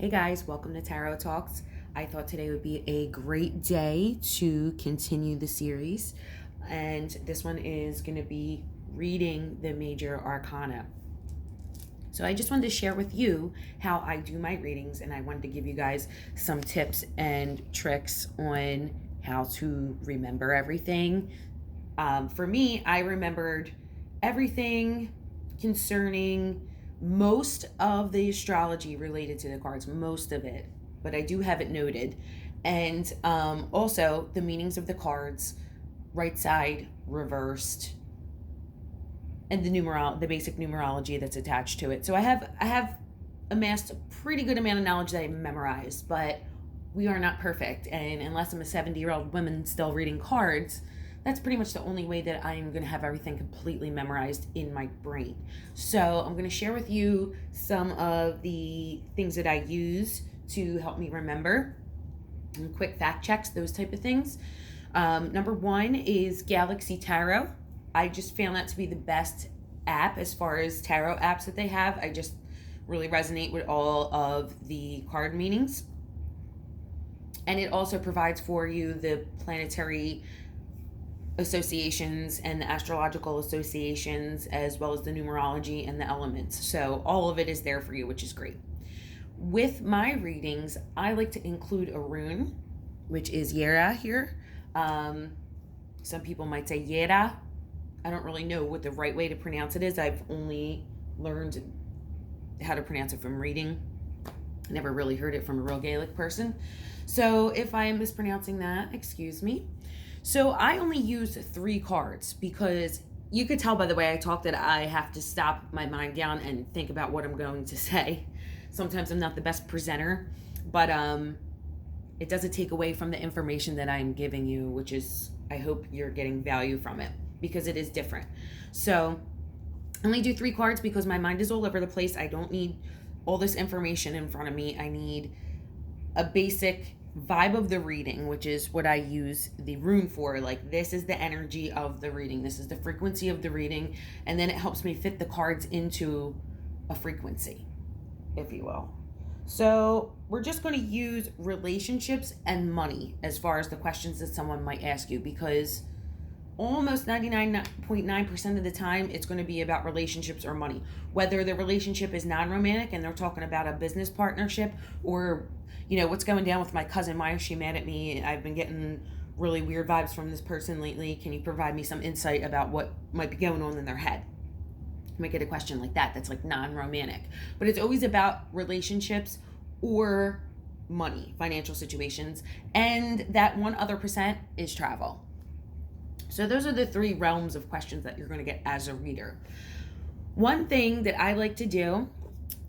Hey guys, welcome to Tarot Talks. I thought today would be a great day to continue the series, and this one is going to be reading the major arcana. So I just wanted to share with you how I do my readings, and I wanted to give you guys some tips and tricks on how to remember everything. For me, I remembered everything concerning most of the astrology related to the cards, most of it, but I do have it noted. And also the meanings of the cards, right side, reversed, and the basic numerology that's attached to it. So I have amassed a pretty good amount of knowledge that I memorized, but we are not perfect. And unless I'm a 70-year-old woman still reading cards, that's pretty much the only way that I'm going to have everything completely memorized in my brain. So I'm going to share with you some of the things that I use to help me remember, and quick fact checks, those type of things. Number one is Galaxy Tarot. I just found that to be the best app as far as tarot apps that they have. I just really resonate with all of the card meanings. And it also provides for you the planetary associations and the astrological associations, as well as the numerology and the elements. So all of it is there for you, which is great. With my readings, I like to include a rune, which is Yera here. Some people might say Yera. I don't really know what the right way to pronounce it is. I've only learned how to pronounce it from reading. I never really heard it from a real Gaelic person. So if I am mispronouncing that, excuse me. So I only use 3 cards because you could tell by the way I talk that I have to stop my mind down and think about what I'm going to say. Sometimes I'm not the best presenter, but it doesn't take away from the information that I'm giving you, which is, I hope you're getting value from it because it is different. So I only do 3 cards because my mind is all over the place. I don't need all this information in front of me. I need a basic vibe of the reading, which is what I use the rune for. Like, this is the energy of the reading, this is the frequency of the reading, and then it helps me fit the cards into a frequency, if you will. So we're just going to use relationships and money as far as the questions that someone might ask you, because almost 99.9% of the time it's going to be about relationships or money, whether the relationship is non-romantic and they're talking about a business partnership, or what's going down with my cousin, why is she mad at me, I've been getting really weird vibes from this person lately, can you provide me some insight about what might be going on in their head. You might get a question like that that's like non-romantic, but it's always about relationships or money, financial situations, and that one other percent is travel. So those are the 3 realms of questions that you're going to get as a reader. One thing that I like to do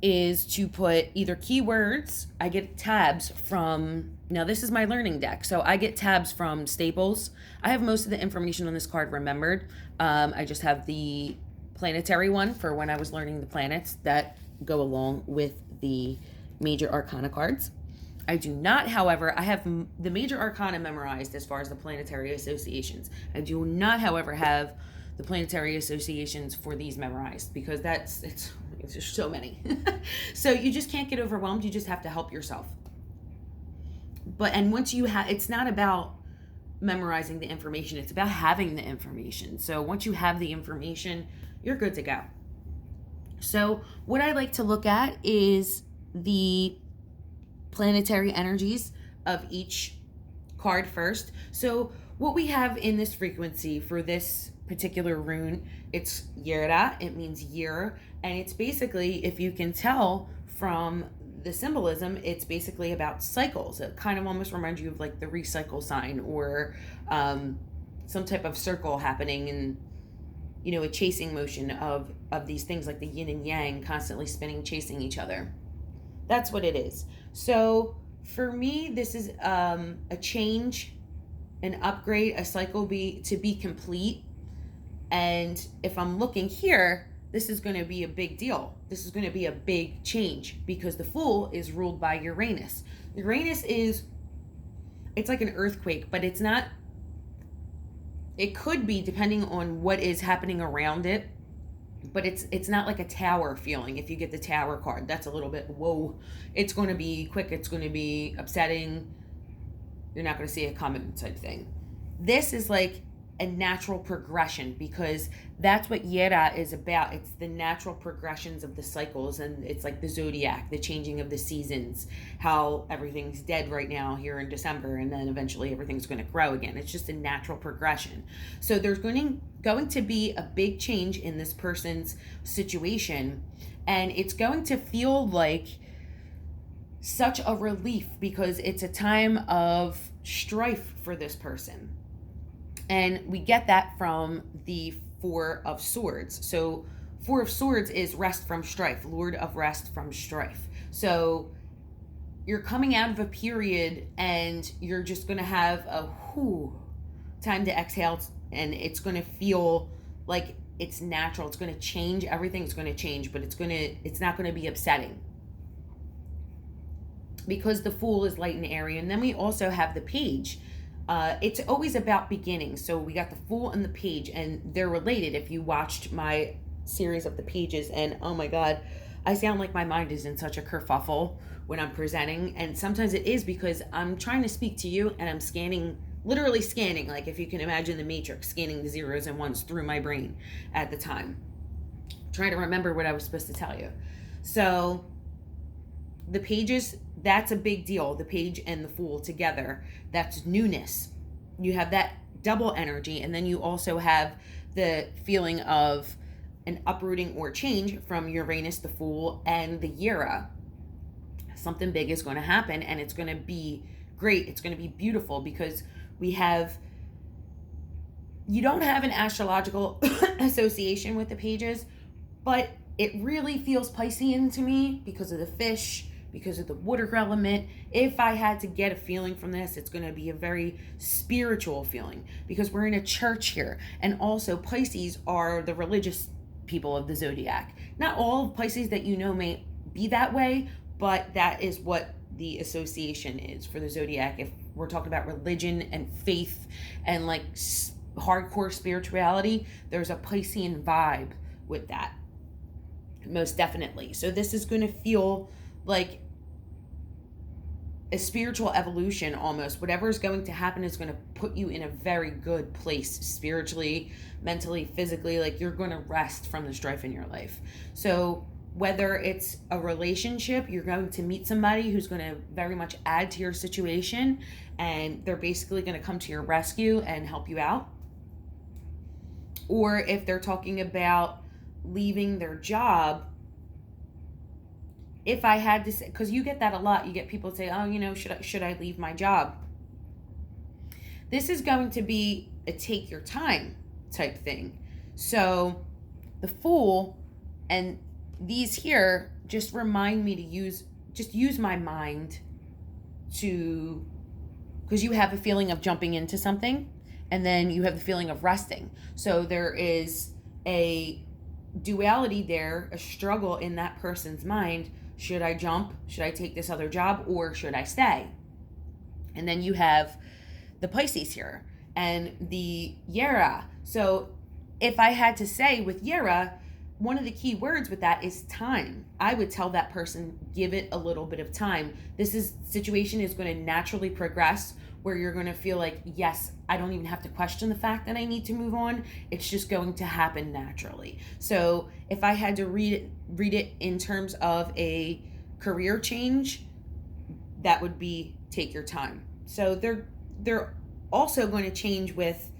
is to put either keywords. I get tabs from, now this is my learning deck, so I get tabs from Staples. I have most of the information on this card remembered. I just have the planetary one for when I was learning the planets that go along with the major arcana cards. I do not, however, I have the major arcana memorized as far as the planetary associations. I do not, however, have the planetary associations for these memorized, because it's just so many. So you just can't get overwhelmed. You just have to help yourself. And once you have, it's not about memorizing the information, it's about having the information. So once you have the information, you're good to go. So what I like to look at is the planetary energies of each card first. So what we have in this frequency for this particular rune, it's Yera, it means year, and it's basically, if you can tell from the symbolism, it's basically about cycles. It kind of almost reminds you of like the recycle sign, or some type of circle happening, and a chasing motion of these things, like the yin and yang constantly spinning, chasing each other. That's what it is. So for me, this is a change, an upgrade, a cycle to be complete. And if I'm looking here, this is going to be a big deal. This is going to be a big change, because the Fool is ruled by Uranus. Uranus it's like an earthquake, but it's not. It could be, depending on what is happening around it. but it's not like a tower feeling. If you get the tower card, that's a little bit, whoa, it's going to be quick, it's going to be upsetting, you're not going to see it coming type thing. This is like a natural progression, because that's what Yera is about. It's the natural progressions of the cycles, and it's like the zodiac, the changing of the seasons, how everything's dead right now here in December, and then eventually everything's going to grow again. It's just a natural progression. So there's going to be a big change in this person's situation, and it's going to feel like such a relief, because it's a time of strife for this person. And we get that from the Four of Swords. So Four of Swords is rest from strife, Lord of rest from strife. So you're coming out of a period, and you're just going to have a time to exhale, and it's going to feel like it's natural. It's going to change. Everything's going to change, but it's not going to be upsetting, because the Fool is light and airy. And then we also have the Page. It's always about beginnings. So we got the Fool and the Page, and they're related. If you watched my series of the Pages, and oh my God, I sound like my mind is in such a kerfuffle when I'm presenting. And sometimes it is because I'm trying to speak to you, and I'm literally scanning, like if you can imagine the Matrix, scanning the zeros and ones through my brain at the time, trying to remember what I was supposed to tell you. So the Pages, that's a big deal. The Page and the Fool together, that's newness. You have that double energy, and then you also have the feeling of an uprooting or change from Uranus, the Fool, and the Yera. Something big is going to happen, and it's going to be great. It's going to be beautiful, because you don't have an astrological association with the Pages, but it really feels Piscean to me because of the fish, because of the water element. If I had to get a feeling from this, it's going to be a very spiritual feeling, because we're in a church here. And also Pisces are the religious people of the zodiac. Not all of Pisces that you know may be that way, but that is what the association is for the zodiac. If we're talking about religion and faith and like hardcore spirituality, there's a Piscean vibe with that, most definitely. So this is going to feel like a spiritual evolution almost. Whatever is going to happen is going to put you in a very good place spiritually, mentally, physically. Like you're going to rest from the strife in your life. So whether it's a relationship, you're going to meet somebody who's going to very much add to your situation, and they're basically going to come to your rescue and help you out. Or if they're talking about leaving their job, if I had to say, because you get that a lot, you get people say, oh, should I leave my job? This is going to be a take your time type thing. So the Fool and these here just remind me to use my mind to, because you have a feeling of jumping into something, and then you have the feeling of resting. So there is a duality there, a struggle in that person's mind. Should I jump? Should I take this other job, or should I stay? And then you have the Pisces here and the Yera. So if I had to say with Yera, one of the key words with that is time. I would tell that person, give it a little bit of time. Situation is going to naturally progress, where you're going to feel like, yes, I don't even have to question the fact that I need to move on. It's just going to happen naturally. So if I had to read it in terms of a career change, that would be take your time. So they're also going to change with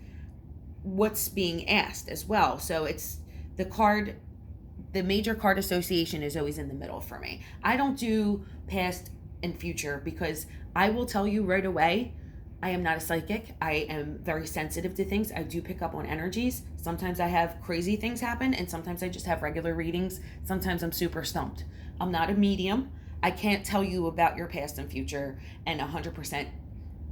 what's being asked as well. So it's the major card association is always in the middle for me. I don't do past and future, because I will tell you right away, I am not a psychic. I am very sensitive to things. I do pick up on energies. Sometimes I have crazy things happen, and sometimes I just have regular readings. Sometimes I'm super stumped. I'm not a medium. I can't tell you about your past and future and 100%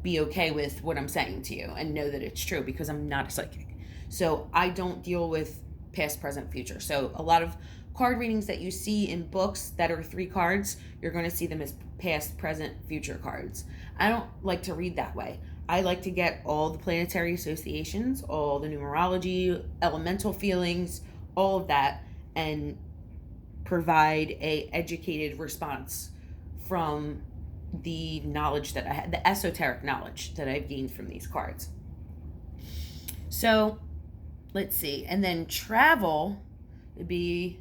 be okay with what I'm saying to you and know that it's true, because I'm not a psychic. So I don't deal with past, present, future. So a lot of card readings that you see in books that are 3 cards, you're going to see them as past, present, future cards. I don't like to read that way. I like to get all the planetary associations, all the numerology, elemental feelings, all of that, and provide a educated response from the knowledge that I had, the esoteric knowledge that I've gained from these cards. So let's see. And then travel would be,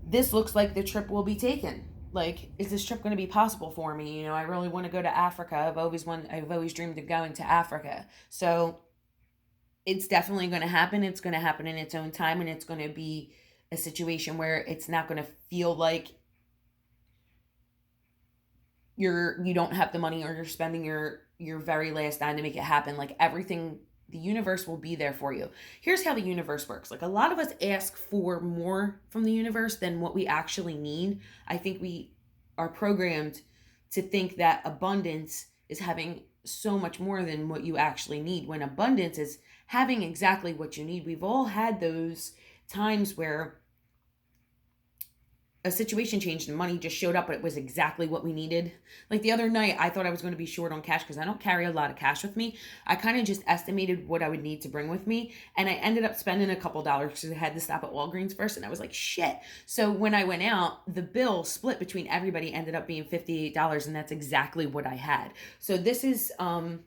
this looks like the trip will be taken. Like, is this trip going to be possible for me? You know, I really want to go to Africa. I've always dreamed of going to Africa. So it's definitely going to happen. It's going to happen in its own time, and it's going to be a situation where it's not going to feel like you don't have the money, or you're spending your very last dime to make it happen. Like, everything, the universe will be there for you. Here's how the universe works. Like, a lot of us ask for more from the universe than what we actually need. I think we are programmed to think that abundance is having so much more than what you actually need, when abundance is having exactly what you need. We've all had those times where a situation changed and money just showed up, but it was exactly what we needed. Like, the other night, I thought I was going to be short on cash because I don't carry a lot of cash with me. I kind of just estimated what I would need to bring with me, and I ended up spending a couple dollars because I had to stop at Walgreens first, and I was like, shit. So when I went out, the bill split between everybody ended up being $58, and that's exactly what I had. So this is what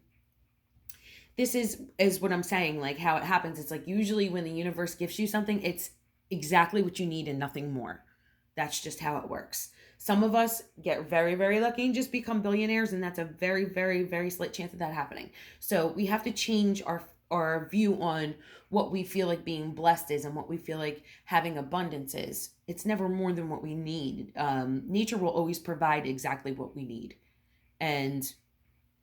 I'm saying, like, how it happens. It's like, usually when the universe gives you something, it's exactly what you need and nothing more. That's just how it works. Some of us get very, very lucky and just become billionaires, and that's a very, very, very slight chance of that happening. So we have to change our view on what we feel like being blessed is and what we feel like having abundance is. It's never more than what we need. Nature will always provide exactly what we need, and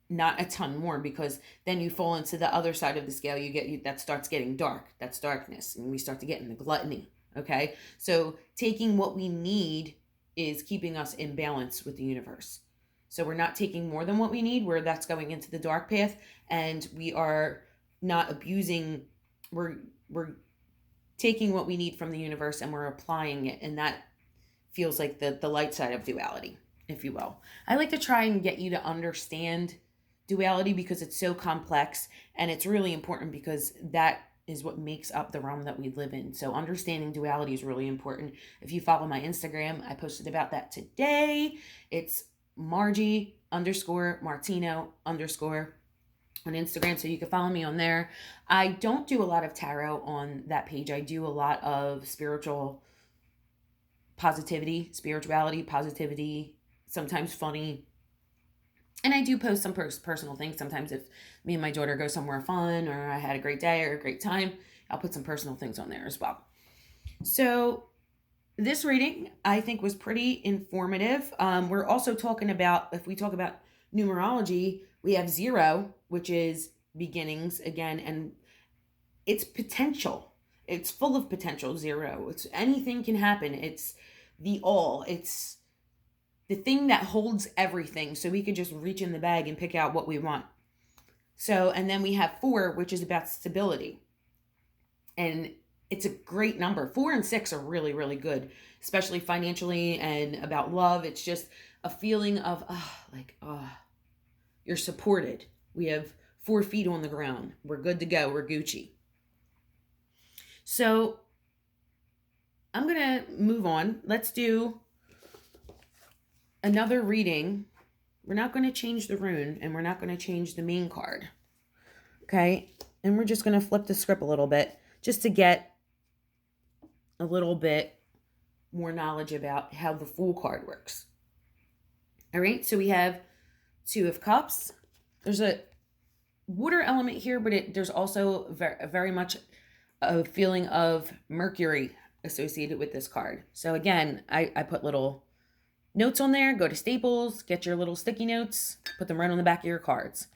not a ton more, because then you fall into the other side of the scale. That starts getting dark. That's darkness, and we start to get into gluttony. Okay, so taking what we need is keeping us in balance with the universe. So we're not taking more than what we need, where that's going into the dark path, and we are not abusing. We're taking what we need from the universe and we're applying it, and that feels like the light side of duality, if you will. I like to try and get you to understand duality because it's so complex, and it's really important because that is what makes up the realm that we live in. So understanding duality is really important. If you follow my Instagram, I posted about that today. It's Margie _Martino_ on Instagram, so you can follow me on there. I don't do a lot of tarot on that page. I do a lot of spirituality, positivity, sometimes funny. And I do post some personal things. Sometimes if me and my daughter go somewhere fun, or I had a great day or a great time, I'll put some personal things on there as well. So this reading, I think, was pretty informative. We're also talking about, if we talk about numerology, we have 0, which is beginnings again, and it's potential. It's full of potential. 0. It's anything can happen. It's the all. It's the thing that holds everything, so we can just reach in the bag and pick out what we want. So, and then we have 4, which is about stability. And it's a great number. 4 and 6 are really, really good, especially financially and about love. It's just a feeling of, you're supported. We have 4 feet on the ground. We're good to go. We're Gucci. So I'm going to move on. Let's do another reading. We're not going to change the rune, and we're not going to change the main card. Okay? And we're just going to flip the script a little bit just to get a little bit more knowledge about how the Fool card works. All right? So we have 2 of Cups. There's a water element here, but there's also very much a feeling of Mercury associated with this card. So again, I put little notes on there. Go to Staples, get your little sticky notes, put them right on the back of your cards.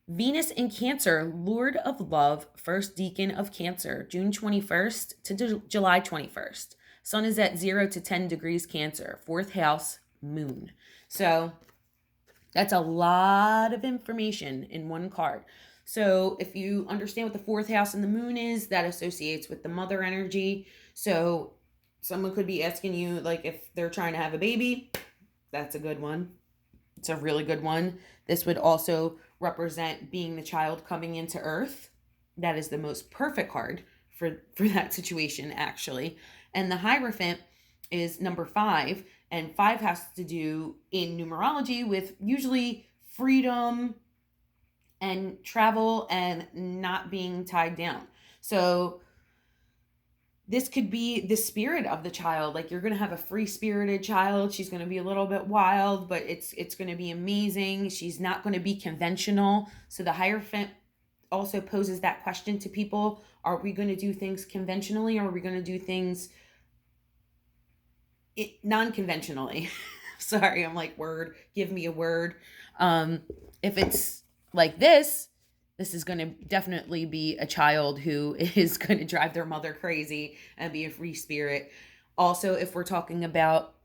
Venus in Cancer, Lord of Love, first deacon of Cancer, June 21st to July 21st. Sun is at 0 to 10 degrees Cancer, 4th house, moon. So that's a lot of information in one card. So if you understand what the 4th house and the moon is, that associates with the mother energy. So someone could be asking you, like, if they're trying to have a baby, that's a good one. It's a really good one. This would also represent being the child coming into Earth. That is the most perfect card for that situation, actually. And the Hierophant is number 5, and 5 has to do in numerology with usually freedom and travel and not being tied down. So this could be the spirit of the child. Like, you're going to have a free spirited child. She's going to be a little bit wild, but it's going to be amazing. She's not going to be conventional. So the Hierophant also poses that question to people. Are we going to do things conventionally, or are we going to do things non-conventionally? Sorry, I'm like, word, give me a word. If it's like this is going to definitely be a child who is going to drive their mother crazy and be a free spirit. Also, if we're talking about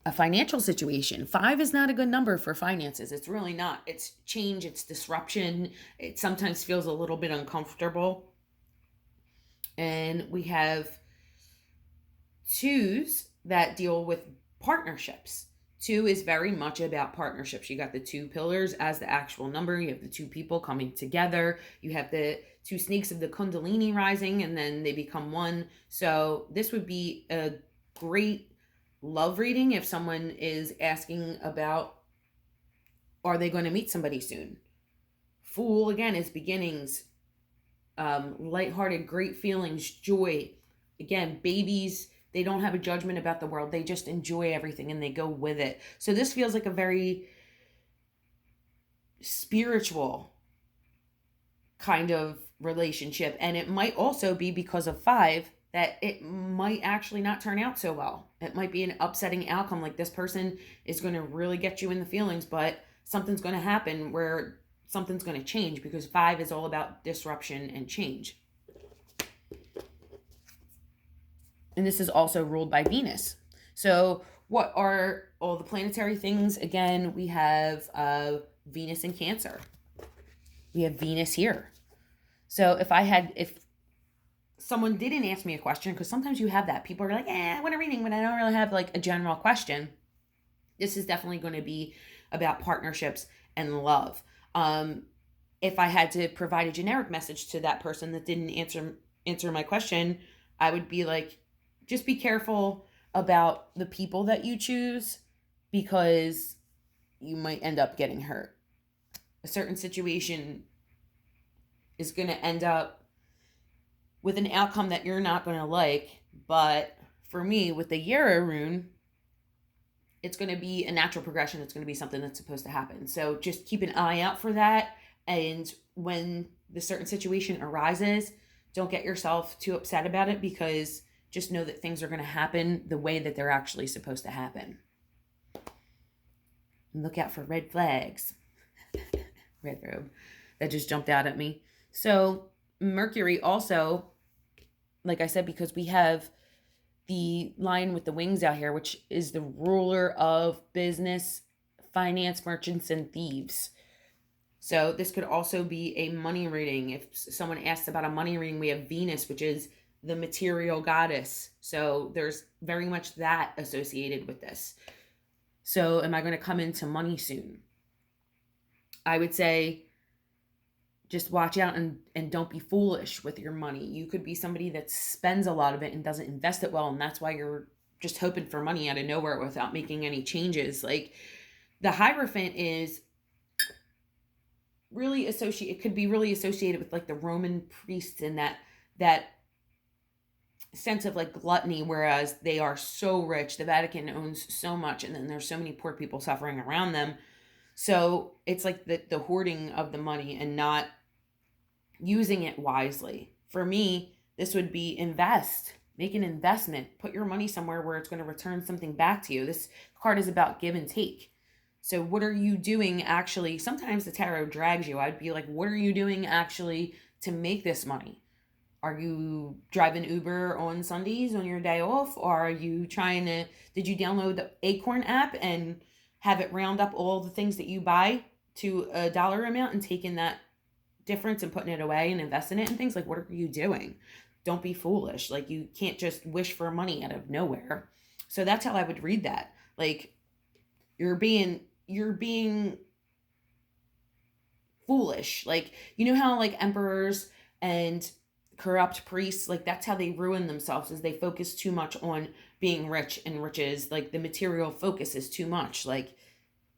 a financial situation, 5 is not a good number for finances. It's really not. It's change, it's disruption. It sometimes feels a little bit uncomfortable. And we have 2s that deal with partnerships. 2 is very much about partnerships. You got the 2 pillars as the actual number. You have the 2 people coming together. You have the 2 snakes of the Kundalini rising, and then they become one. So this would be a great love reading if someone is asking about, are they going to meet somebody soon? Fool, again, is beginnings, lighthearted, great feelings, joy. Again, babies, they don't have a judgment about the world. They just enjoy everything and they go with it. So this feels like a very spiritual kind of relationship. And it might also be because of 5 that it might actually not turn out so well. It might be an upsetting outcome. Like, this person is going to really get you in the feelings, but something's going to happen where something's going to change, because 5 is all about disruption and change. And this is also ruled by Venus. So what are all the planetary things? Again, we have Venus in Cancer. We have Venus here. So if someone didn't ask me a question, because sometimes you have that. People are like, I want a reading, but I don't really have like a general question. This is definitely going to be about partnerships and love. If I had to provide a generic message to that person that didn't answer my question, I would be like, just be careful about the people that you choose, because you might end up getting hurt. A certain situation is going to end up with an outcome that you're not going to like. But for me, with the Yara rune, it's going to be a natural progression. It's going to be something that's supposed to happen. So just keep an eye out for that. And when the certain situation arises, don't get yourself too upset about it, because just know that things are going to happen the way that they're actually supposed to happen. And look out for red flags. Red robe. That just jumped out at me. So Mercury also, like I said, because we have the lion with the wings out here, which is the ruler of business, finance, merchants, and thieves. So this could also be a money reading. If someone asks about a money reading, we have Venus, which is the material goddess. So there's very much that associated with this. So am I going to come into money soon? I would say just watch out and don't be foolish with your money. You could be somebody that spends a lot of it and doesn't invest it well, and that's why you're just hoping for money out of nowhere without making any changes. Like, the Hierophant is really it could be really associated with like the Roman priests and that sense of like gluttony, whereas they are so rich. The Vatican owns so much, and then there's so many poor people suffering around them. So it's like the hoarding of the money and not using it wisely. For me, this would be invest. Make an investment. Put your money somewhere where it's going to return something back to you. This card is about give and take. So what are you doing actually? Sometimes the tarot drags you. I'd be like, what are you doing actually to make this money? Are you driving Uber on Sundays on your day off? Or are you did you download the Acorn app and have it round up all the things that you buy to a dollar amount and taking that difference and putting it away and investing it in things? Like, what are you doing? Don't be foolish. Like, you can't just wish for money out of nowhere. So that's how I would read that. Like, you're being foolish. Like, you know how like emperors and corrupt priests, like that's how they ruin themselves, is they focus too much on being rich and riches. Like the material focus is too much. Like,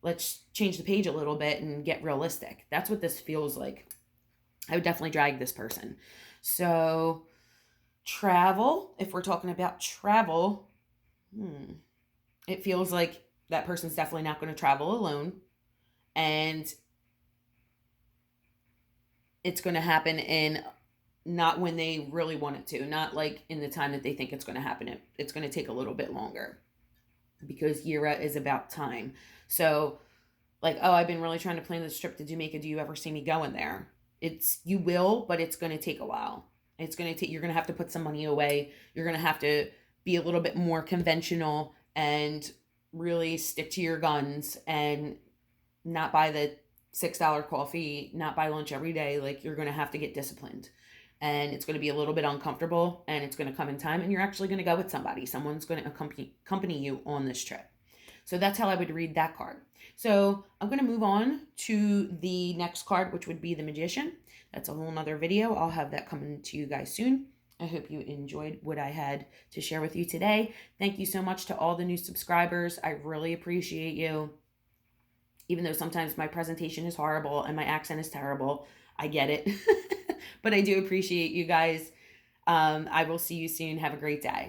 let's change the page a little bit and get realistic. That's what this feels like. I would definitely drag this person. So travel, if we're talking about travel, it feels like that person's definitely not going to travel alone. And it's going to happen in not when they really want it to, not like in the time that they think it's going to happen. It's going to take a little bit longer because Yira is about time. So, like, oh, I've been really trying to plan this trip to Jamaica. Do you ever see me going there? You will, but it's going to take a while. You're going to have to put some money away. You're going to have to be a little bit more conventional and really stick to your guns and not buy the $6 coffee, not buy lunch every day. Like, you're going to have to get disciplined. And it's going to be a little bit uncomfortable, and it's going to come in time, and you're actually going to go with somebody. Someone's going to accompany you on this trip. So that's how I would read that card. So I'm going to move on to the next card, which would be the Magician. That's a whole nother video. I'll have that coming to you guys soon. I hope you enjoyed what I had to share with you today. Thank you so much to all the new subscribers. I really appreciate you. Even though sometimes my presentation is horrible and my accent is terrible, I get it. But I do appreciate you guys. I will see you soon. Have a great day.